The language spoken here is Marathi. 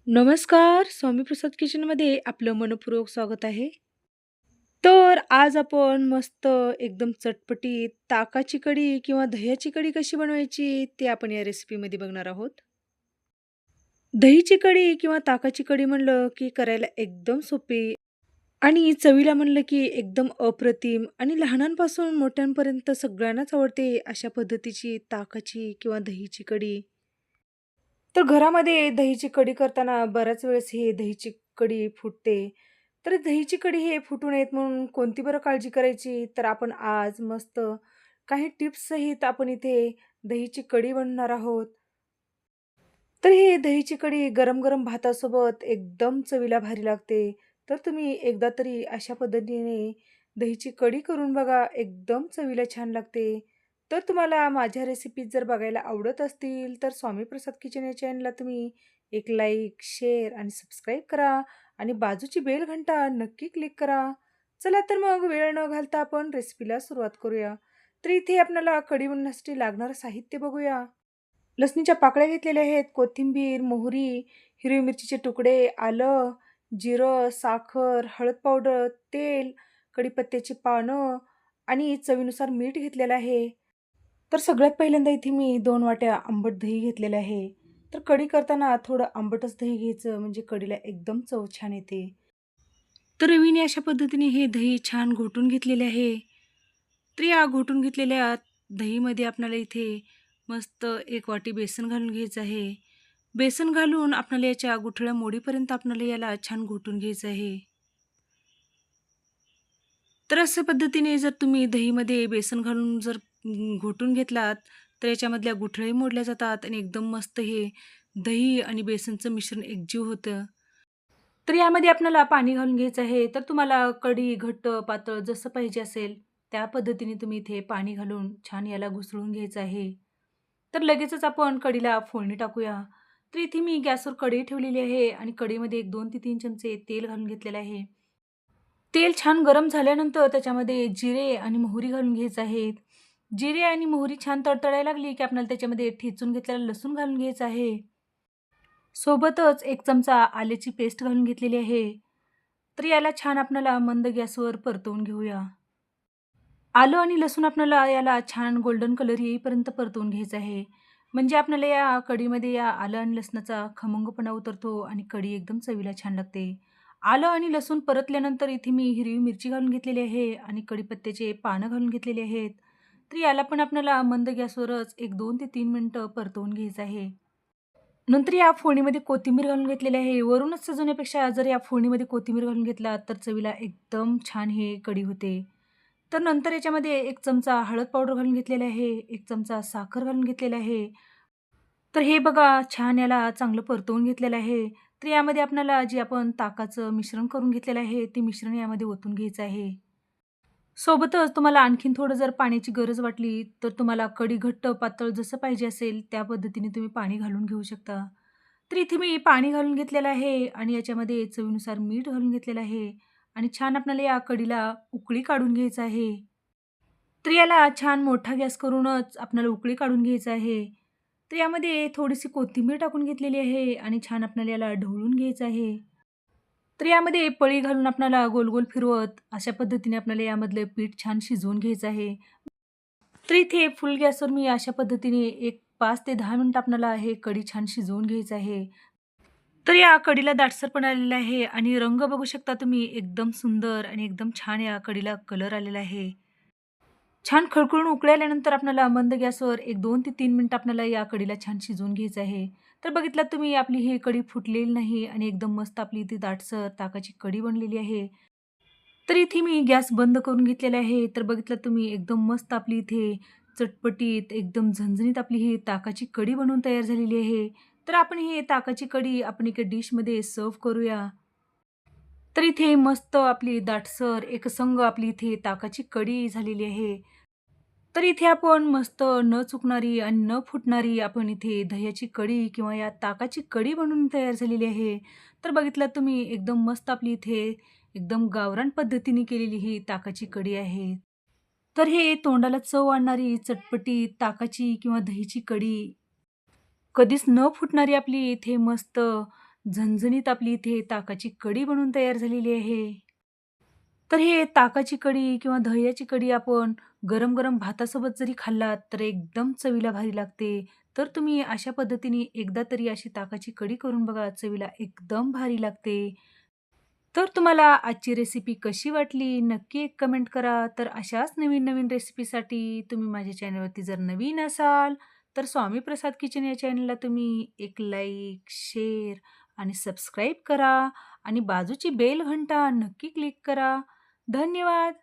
नमस्कार. स्वामी प्रसाद किचनमध्ये आपलं मनःपूर्वक स्वागत आहे. तर आज आपण मस्त एकदम चटपटीत ताकाची कढी किंवा दह्याची कढी कशी बनवायची ते आपण या रेसिपीमध्ये बघणार आहोत. दहीची कढी किंवा ताकाची कढी म्हणलं की करायला एकदम सोपी आणि चवीला म्हणलं की एकदम अप्रतिम आणि लहानांपासून मोठ्यांपर्यंत सगळ्यांनाच आवडते अशा पद्धतीची ताकाची किंवा दहीची कढी. तर घरामध्ये दहीची कढी करताना बऱ्याच वेळेस हे दहीची कढी फुटते. तर दहीची कढी हे फुटू नयेत म्हणून कोणती बरं काळजी करायची? तर आपण आज मस्त काही टिप्स सहित आपण इथे दहीची कढी बनवणार आहोत. तर ही दहीची कढी गरम-गरम भातासोबत एकदम चवीला भारी लागते. तर तुम्ही एकदा तरी अशा पद्धतीने दहीची कढी करून बघा, एकदम चवीला छान लागते. तर तुम्हाला माझ्या रेसिपीज जर बघायला आवडत असतील, तर स्वामी प्रसाद किचन या चॅनलला तुम्ही एक लाईक, शेअर आणि सबस्क्राईब करा आणि बाजूची बेल घंटा नक्की क्लिक करा. चला तर मग वेळ न घालता आपण रेसिपीला सुरुवात करूया. तर इथे आपल्याला कढी बनवण्यासाठी लागणारं साहित्य बघूया. लसणीच्या पाकळ्या घेतलेल्या आहेत, कोथिंबीर, मोहरी, हिरवी मिरचीचे तुकडे, आलं, जिरं, साखर, हळद पावडर, तेल, कढीपत्त्याची पानं आणि चवीनुसार मीठ घेतलेलं आहे. तर सगळ्यात पहिल्यांदा इथे मी 2 वाट्या आंबट दही घेतलेलं आहे. तर कढी करताना थोडं आंबटच दही घ्यायचं म्हणजे कढीला एकदम चव छान येते. तर रवीने अशा पद्धतीने हे दही छान घोटून घेतलेले आहे. तर या घोटून घेतलेल्या दहीमध्ये आपल्याला इथे मस्त 1 वाटी बेसन घालून घ्यायचं आहे. बेसन घालून आपल्याला याच्या गुठळ्या मोडीपर्यंत आपल्याला याला छान घोटून घ्यायचं आहे. तर अशा पद्धतीने जर तुम्ही दहीमध्ये बेसन घालून जर घोटून घेतलात, तर याच्यामधल्या गुठळ्याही मोडल्या जातात आणि एकदम मस्त हे दही आणि बेसनचं मिश्रण एकजीव होतं. तर यामध्ये आपल्याला पाणी घालून घ्यायचं आहे. तर तुम्हाला कढी घट्ट, पातळ जसं पाहिजे असेल, त्या पद्धतीने तुम्ही इथे पाणी घालून छान याला घुसळून घ्यायचं आहे. तर लगेचच आपण कढीला फोडणी टाकूया. तर इथे मी गॅसवर कढई ठेवलेली आहे आणि कढईमध्ये एक 2 ते 3 चमचे तेल घालून घेतलेलं आहे. तेल छान गरम झाल्यानंतर त्याच्यामध्ये जिरे आणि मोहरी घालून घ्यायचं आहे. जिरे आणि मोहरी छान तडतडायला लागली, की आपल्याला त्याच्यामध्ये ठेचून घेतलेलं लसूण घालून घ्यायचं आहे. सोबतच 1 चमचा आल्याची पेस्ट घालून घेतलेली आहे. तर याला छान आपल्याला मंद गॅसवर परतवून घेऊया. आलं आणि लसूण आपल्याला याला छान गोल्डन कलर येईपर्यंत परतवून घ्यायचं आहे. म्हणजे आपल्याला या कढीमध्ये या आलं आणि लसणाचा खमंगपणा उतरतो आणि कढी एकदम चवीला छान लागते. आलं आणि लसूण परतल्यानंतर इथे मी हिरवी मिरची घालून घेतलेली आहे आणि कढीपत्त्याचे पानं घालून घेतलेले आहेत. तर याला पण आपल्याला मंद गॅसवरच एक 2 ते 3 मिनिटं परतवून घ्यायचं आहे. नंतर या फोडणीमध्ये कोथिंबीर घालून घेतलेली आहे. वरूनच सजवण्यापेक्षा जर या फोडणीमध्ये कोथिंबीर घालून घेतला तर चवीला एकदम छान ही कढी होते. तर नंतर याच्यामध्ये 1 चमचा हळद पावडर घालून घेतलेला आहे, 1 चमचा साखर घालून घेतलेला आहे. तर हे बघा छान याला चांगलं परतवून घेतलेलं आहे. तर यामध्ये आपल्याला जे आपण ताकाचं मिश्रण करून घेतलेलं आहे, ते मिश्रण यामध्ये ओतून घ्यायचं आहे. सोबतच तुम्हाला आणखीन थोडं जर पाण्याची गरज वाटली, तर तुम्हाला कढी घट्ट, पातळ जसं पाहिजे असेल, त्या पद्धतीने तुम्ही पाणी घालून घेऊ शकता. तर इथे मी पाणी घालून घेतलेलं आहे आणि याच्यामध्ये चवीनुसार मीठ घालून घेतलेलं आहे आणि छान आपल्याला या कढीला उकळी काढून घ्यायचं आहे. तर याला छान मोठा गॅस करूनच आपल्याला उकळी काढून घ्यायचं आहे. तर यामध्ये थोडीशी कोथिंबीर टाकून घेतलेली आहे आणि छान आपल्याला याला ढवळून घ्यायचं आहे. तर यामध्ये पळी घालून आपल्याला गोल-गोल फिरवत अशा पद्धतीने आपल्याला यामधलं पीठ छान शिजवून घ्यायचं आहे. तर इथे फुल गॅसवर मी अशा पद्धतीने एक 5 ते 10 मिनिट आपल्याला हे कढी छान शिजवून घ्यायचं आहे. तर या कढीला दाटसरपणा आलेला आहे आणि रंग बघू शकता तुम्ही एकदम सुंदर आणि एकदम छान या कढीला कलर आलेला आहे. छान खळखळून उकळी आल्यानंतर आपल्याला मंद गॅसवर एक 2 ते 3 मिनिटं आपल्याला या कढीला छान शिजवून घ्यायचं आहे. तर बघितलात तुम्ही आपली ही कढी फुटलेली नाही आणि एकदम मस्त आपली ती दाटसर ताकाची कढी बनलेली आहे. तर इथे मी गॅस बंद करून घेतलेला आहे. तर बघितलात तुम्ही एकदम मस्त आपली इथे चटपटीत, एकदम झणझणीत आपली ही ताकाची कढी बनवून तयार झालेली आहे. तर आपण ही ताकाची कढी आपण एका डिशमध्ये सर्व्ह करूया. तर इथे मस्त आपली दाटसर एकसंग आपली इथे ताकाची कढी झालेली आहे. तर इथे आपण मस्त न चुकणारी आणि न फुटणारी आपण इथे दह्याची कढी किंवा या ताकाची कढी बनवून तयार झालेली आहे. तर बघितलात तुम्ही एकदम मस्त आपली इथे एकदम गावरान पद्धतीने केलेली ही ताकाची कढी आहे. तर हे तोंडाला चव आणणारी चटपटी ताकाची किंवा दहीची कढी कधीच न फुटणारी आपली इथे मस्त झणझणीत आपली इथे ताकाची कढी बनवून तयार झालेली आहे. तर हे ताकाची कढी किंवा दह्याची कढी आपण गरम-गरम भातासोबत जरी खाल्लात, तर एकदम चवीला भारी लागते. तर तुम्ही अशा पद्धतीने एकदा तरी अशी ताकाची कढी करून बघा, चवीला एकदम भारी लागते. तर तुम्हाला आजची रेसिपी कशी वाटली? नक्की एक कमेंट करा. तर अशाच नवीन-नवीन रेसिपीसाठी तुम्ही माझ्या चॅनलवरती जर नवीन असाल, तर स्वामी प्रसाद किचन या चॅनलला तुम्ही एक लाईक, शेअर आणि सबस्क्राईब करा आणि बाजूची बेल घंटा नक्की क्लिक करा. धन्यवाद.